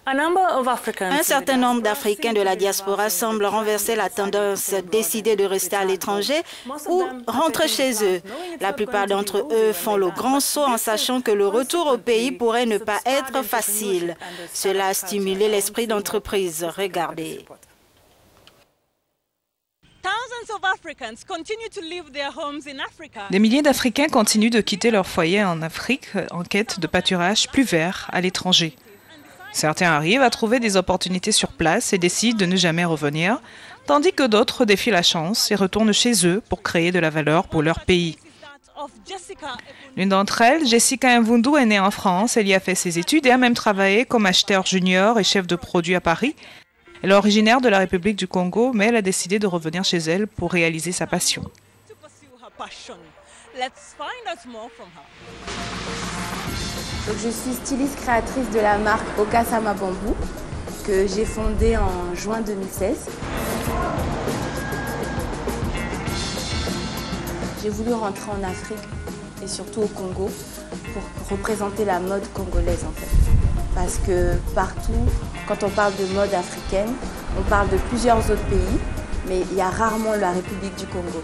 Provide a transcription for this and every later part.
Un certain nombre d'Africains de la diaspora semblent renverser la tendance, décider de rester à l'étranger ou rentrer chez eux. La plupart d'entre eux font le grand saut en sachant que le retour au pays pourrait ne pas être facile. Cela a stimulé l'esprit d'entreprise. Regardez. Des milliers d'Africains continuent de quitter leur foyer en Afrique en quête de pâturage plus vert à l'étranger. Certains arrivent à trouver des opportunités sur place et décident de ne jamais revenir, tandis que d'autres défient la chance et retournent chez eux pour créer de la valeur pour leur pays. L'une d'entre elles, Jessica Mvundu, est née en France. Elle y a fait ses études et a même travaillé comme acheteur junior et chef de produit à Paris. Elle est originaire de la République du Congo, mais elle a décidé de revenir chez elle pour réaliser sa passion. Donc, je suis styliste créatrice de la marque Okasama Bamboo que j'ai fondée en juin 2016. J'ai voulu rentrer en Afrique et surtout au Congo pour représenter la mode congolaise en fait. Parce que partout, quand on parle de mode africaine, on parle de plusieurs autres pays, mais il y a rarement la République du Congo.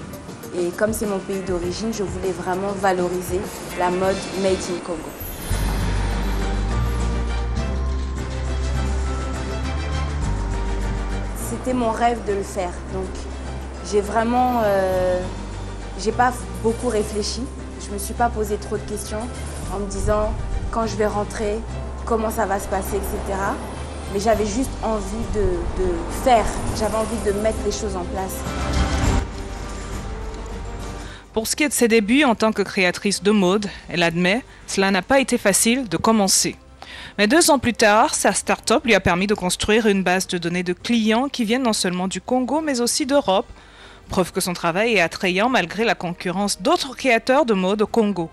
Et comme c'est mon pays d'origine, je voulais vraiment valoriser la mode made in Congo. C'était mon rêve de le faire, donc j'ai vraiment, j'ai pas beaucoup réfléchi. Je me suis pas posé trop de questions en me disant quand je vais rentrer, comment ça va se passer, etc. Mais j'avais juste envie de faire, j'avais envie de mettre les choses en place. Pour ce qui est de ses débuts en tant que créatrice de mode, elle admet, cela n'a pas été facile de commencer. Mais 2 ans plus tard, sa start-up lui a permis de construire une base de données de clients qui viennent non seulement du Congo, mais aussi d'Europe. Preuve que son travail est attrayant malgré la concurrence d'autres créateurs de mode au Congo.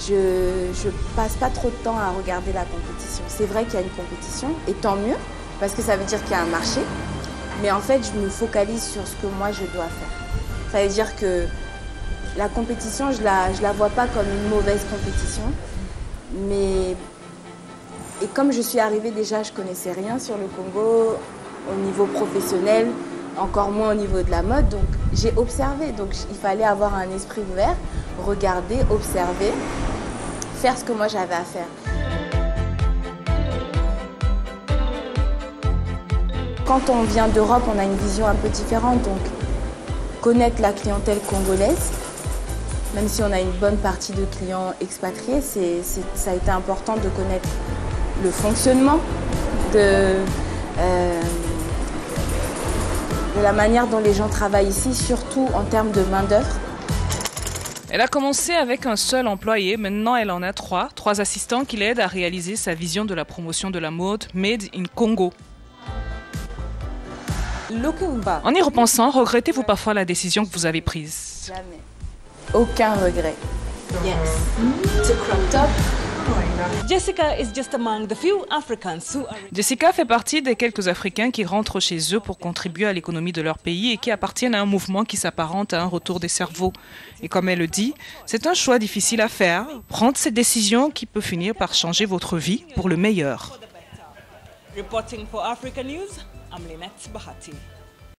Je passe pas trop de temps à regarder la compétition. C'est vrai qu'il y a une compétition, et tant mieux, parce que ça veut dire qu'il y a un marché. Mais en fait, je me focalise sur ce que moi je dois faire. Ça veut dire que la compétition, je la vois pas comme une mauvaise compétition. Mais et comme je suis arrivée déjà, je connaissais rien sur le Congo au niveau professionnel, encore moins au niveau de la mode. Donc j'ai observé. Donc il fallait avoir un esprit ouvert, regarder, observer, faire ce que moi j'avais à faire. Quand on vient d'Europe, on a une vision un peu différente. Donc connaître la clientèle congolaise, même si on a une bonne partie de clients expatriés, ça a été important de connaître le fonctionnement de la manière dont les gens travaillent ici, surtout en termes de main-d'œuvre. Elle a commencé avec un seul employé, maintenant elle en a 3 assistants qui l'aident à réaliser sa vision de la promotion de la mode Made in Congo. En y repensant, regrettez-vous parfois la décision que vous avez prise? Jamais. Aucun regret. Yes. It's a crop top. Jessica fait partie des quelques Africains qui rentrent chez eux pour contribuer à l'économie de leur pays et qui appartiennent à un mouvement qui s'apparente à un retour des cerveaux. Et comme elle le dit, c'est un choix difficile à faire, prendre cette décision qui peut finir par changer votre vie pour le meilleur. Reporting for Africa News, I'm Lynette Bahati.